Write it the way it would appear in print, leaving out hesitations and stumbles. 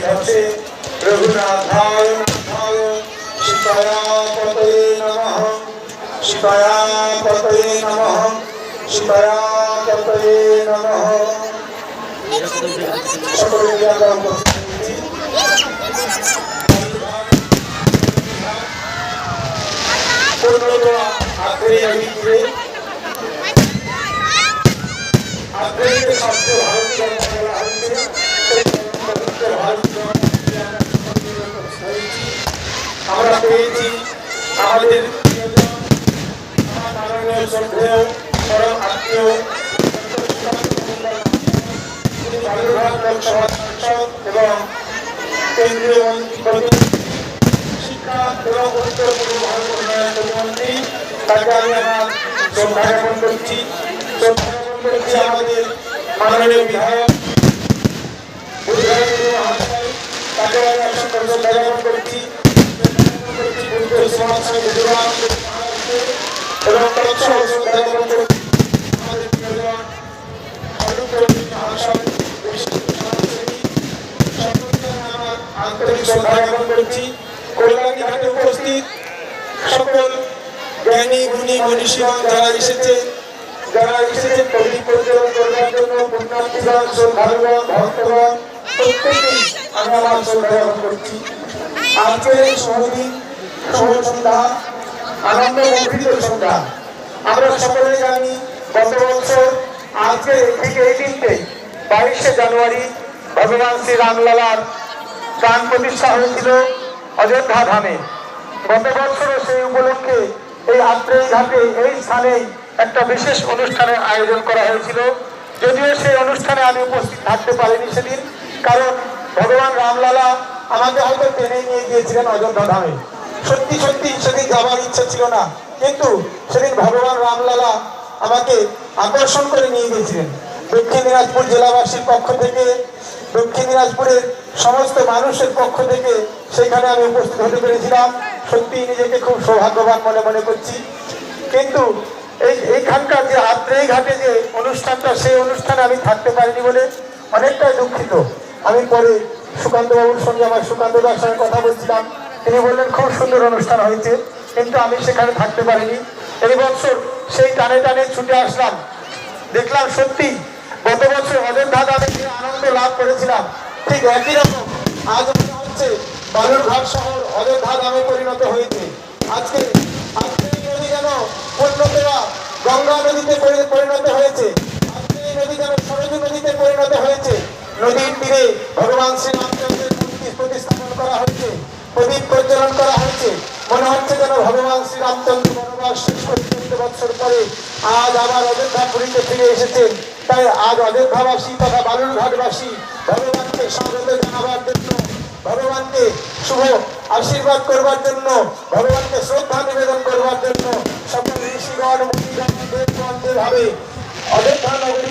हसे रघुनाथाय सीताया पतये नमः सीताया पतये नमः सीताया पतये नमः সকলে আমরা পূর্ণতা আগ্রহী অভিজ্ঞে আগ্রহীকে সবচেয়ে ভারতীয় আমরা পেয়েছি আমাদের মাননীয় শ্রদ্ধেয় পরম আত্মীয় লোকসভা সাংসদ এবং কেন্দ্রীয় মন্ত্রী শিক্ষা এবং উত্তর পূর্ব ভারত উন্নয়ন প্রতিমন্ত্রী তাকে আমি আমার শ্রদ্ধা জ্ঞাপন করছি আমাদের মাননীয় বিধায়ক তাকে আমি অসংখ্য শ্রদ্ধা জ্ঞাপন করছি এবং শ্রদ্ধা জ্ঞাপন করছি আন্তরিক শ্রদ্ধা জ্ঞাপন করছি কল্যাণী ঘাটে উপস্থিত সকল জ্ঞানী গুণী মনীষীগণ যারা এসেছেন প্রদীপ প্রজ্বলন করবার জন্য পুণ্যার্থীগণ শ্রদ্ধালুগণ ভক্তগণ প্রত্যেকেই আমি আমার শ্রদ্ধা জ্ঞাপন করছি। আজকের এই শুভদিন শুভ সন্ধ্যা আনন্দ মুখরিত সন্ধ্যা আমরা সকলে জানি গত বছর আজকে ঠিক এই দিনতে 22শে জানুয়ারি ভগবান শ্রী রামলালার প্রাণ প্রতিষ্ঠা হয়েছিল অযোধ্যা ধামে। গত বছরও সেই উপলক্ষে এই আত্রেয় ঘাটে এই স্থানে একটা বিশেষ অনুষ্ঠানের আয়োজন করা হয়েছিল। যদিও সেই অনুষ্ঠানে আমি উপস্থিত থাকতে পারিনি সেদিন, কারণ ভগবান রামলালা আমাকে হয়তো টেনে নিয়ে গিয়েছিলেন অযোধ্যা ধামে। সত্যি সত্যি সেদিন যাবার ইচ্ছা ছিল না, কিন্তু সেদিন ভগবান রামলালা আমাকে আকর্ষণ করে নিয়ে গিয়েছিলেন। দক্ষিণ দিনাজপুর জেলাবাসীর পক্ষ থেকে, দক্ষিণ দিনাজপুরের সমস্ত মানুষের পক্ষ থেকে সেখানে আমি উপস্থিত হতে পেরেছিলাম। সত্যি নিজেকে খুব সৌভাগ্যবান মনে করছি। কিন্তু এইখানকার যে আত্রেয় ঘাটে যে অনুষ্ঠানটা, সেই অনুষ্ঠানে আমি থাকতে পারিনি বলে অনেকটাই দুঃখিত। আমি পরে সুকান্তবাবুর সঙ্গে, আমার সুকান্তদার সঙ্গে কথা বলছিলাম, তিনি বললেন খুব সুন্দর অনুষ্ঠান হয়েছে, কিন্তু আমি সেখানে থাকতে পারিনি। এই বছর সেই টানে টানে ছুটে আসলাম। দেখলাম সত্যি গত বছর অযোধ্যা ধামে যে আনন্দ লাভ করেছিলাম, ঠিক একই রকম আজ মনে হচ্ছে বালুরঘাট শহর অযোধ্যা ধামে পরিণত হয়েছে। আজকে নদী যেন পূর্ণতরা গঙ্গা নদীতে পরিণত হয়েছে, আজকে এই নদী যেন সরজু নদীতে পরিণত হয়েছে। নদীর তীরে ভগবান শ্রীরামচন্দ্রের মূর্তি প্রতিস্থাপন করা হয়েছে, প্রদীপ প্রজ্বলন করা হয়েছে। মনে হচ্ছে যেন ভগবান শ্রীরামচন্দ্র বনবাস শেষ করে 14 বছর পরে আজ আবার অযোধ্যা পুরীতে ফিরে এসেছেন। তাই আজ অযোধ্যাবাসী তথা বালুরঘাটবাসী ভগবানকে স্বাগত জানাবার জন্য, ভগবানকে শুভ আশীর্বাদ করবার জন্য, ভগবানকে শ্রদ্ধা নিবেদন করবার জন্য সকল ঋষিগণ মুনিগণ দেবগণ যেভাবে অযোধ্যা নগরী